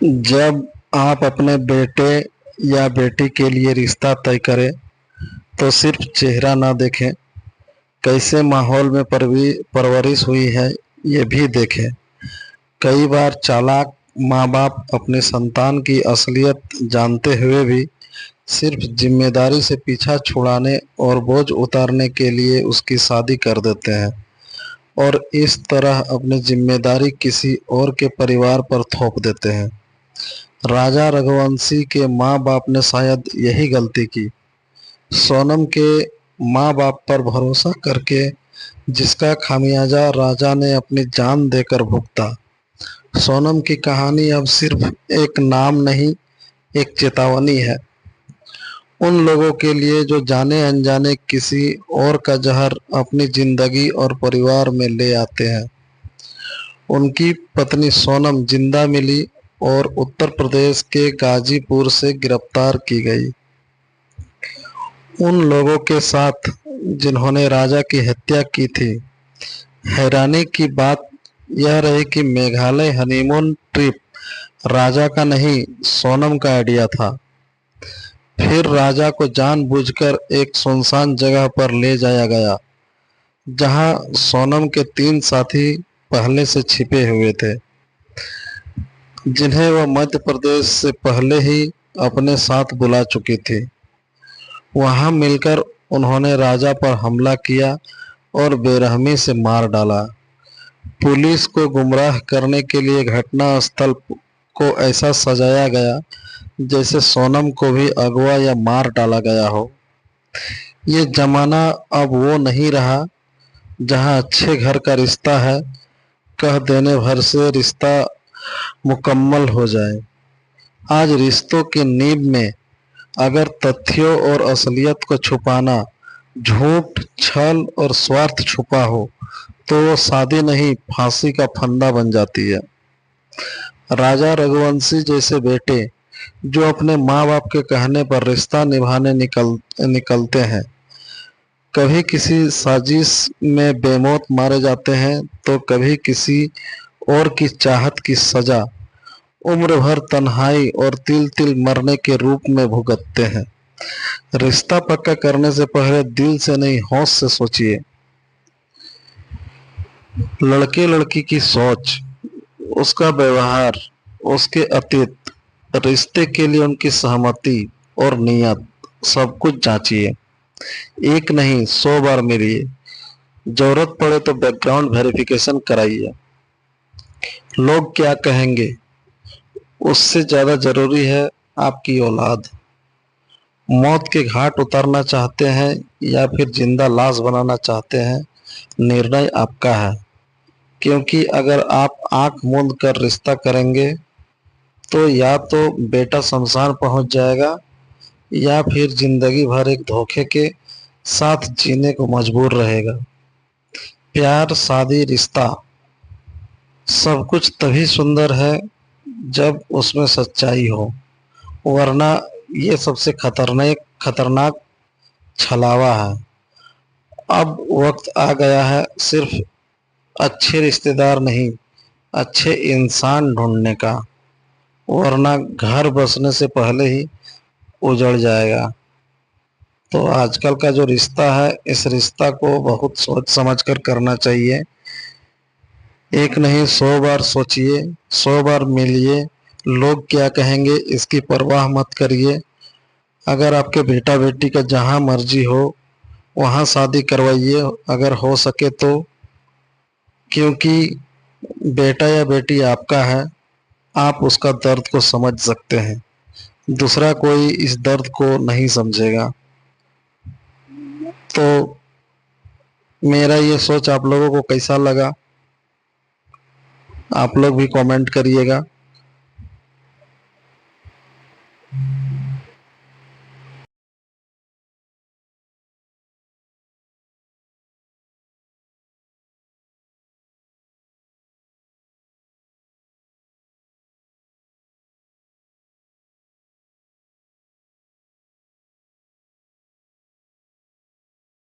जब आप अपने बेटे या बेटी के लिए रिश्ता तय करें तो सिर्फ चेहरा ना देखें, कैसे माहौल में परवरिश हुई है ये भी देखें। कई बार चालाक माँ बाप अपनी संतान की असलियत जानते हुए भी सिर्फ जिम्मेदारी से पीछा छुड़ाने और बोझ उतारने के लिए उसकी शादी कर देते हैं और इस तरह अपनी जिम्मेदारी किसी और के परिवार पर थोप देते हैं। राजा रघुवंशी के माँ बाप ने शायद यही गलती की। सोनम के माँ बाप पर भरोसा करके जिसका खामियाजा राजा ने अपनी जान देकर भुगता। सोनम की कहानी अब सिर्फ एक नाम नहीं, एक चेतावनी है उन लोगों के लिए जो जाने अनजाने किसी और का जहर अपनी जिंदगी और परिवार में ले आते हैं। उनकी पत्नी सोनम जिंदा मिली और उत्तर प्रदेश के गाजीपुर से गिरफ्तार की गई। उन लोगों के साथ जिन्होंने राजा की हत्या की थी। हैरानी की बात यह रही कि मेघालय हनीमून ट्रिप राजा का नहीं, सोनम का आइडिया था। फिर राजा को जानबूझकर एक सुनसान जगह पर ले जाया गया जहां सोनम के 3 साथी पहले से छिपे हुए थे, जिन्हें वह मध्य प्रदेश से पहले ही अपने साथ बुला चुकी थी। वहां मिलकर उन्होंने राजा पर हमला किया और बेरहमी से मार डाला। पुलिस को गुमराह करने के लिए घटना स्थल को ऐसा सजाया गया जैसे सोनम को भी अगवा या मार डाला गया हो। ये जमाना अब वो नहीं रहा जहां अच्छे घर का रिश्ता है कह देने भर से रिश्ता मुकम्मल हो जाए। आज रिश्तों की नींव में अगर तथ्यों और असलियत को छुपाना, झूठ, छल और स्वार्थ छुपा हो तो वो शादी नहीं, फांसी का फंदा बन जाती है। राजा रघुवंशी जैसे बेटे जो अपने माँ बाप के कहने पर रिश्ता निभाने निकलते हैं, कभी किसी साजिश में बेमौत मारे जाते हैं तो कभी किसी और की चाहत की सजा उम्र भर तन्हाई और तिल तिल मरने के रूप में भुगतते हैं। रिश्ता पक्का करने से पहले दिल से नहीं, होश से सोचिए। लड़के लड़की की सोच, उसका व्यवहार, उसके अतीत, रिश्ते के लिए उनकी सहमति और नियत, सब कुछ जांचिए। एक नहीं 100 बार मिलिए। जरूरत पड़े तो बैकग्राउंड वेरिफिकेशन कराइए। लोग क्या कहेंगे उससे ज्यादा जरूरी है आपकी औलाद। मौत के घाट उतारना चाहते हैं या फिर जिंदा लाश बनाना चाहते हैं, निर्णय आपका है। क्योंकि अगर आप आंख मूंद कर रिश्ता करेंगे तो या तो बेटा शमशान पहुंच जाएगा या फिर जिंदगी भर एक धोखे के साथ जीने को मजबूर रहेगा। प्यार, शादी, रिश्ता सब कुछ तभी सुंदर है जब उसमें सच्चाई हो, वरना ये सबसे खतरनाक छलावा है। अब वक्त आ गया है सिर्फ अच्छे रिश्तेदार नहीं, अच्छे इंसान ढूंढने का, वरना घर बसने से पहले ही उजड़ जाएगा। तो आजकल का जो रिश्ता है, इस रिश्ता को बहुत सोच समझ कर करना चाहिए। एक नहीं 100 बार सोचिए, 100 बार मिलिए। लोग क्या कहेंगे इसकी परवाह मत करिए। अगर आपके बेटा बेटी का जहां मर्जी हो वहां शादी करवाइए अगर हो सके तो, क्योंकि बेटा या बेटी आपका है, आप उसका दर्द को समझ सकते हैं, दूसरा कोई इस दर्द को नहीं समझेगा। तो मेरा ये सोच आप लोगों को कैसा लगा, आप लोग भी कमेंट करिएगा।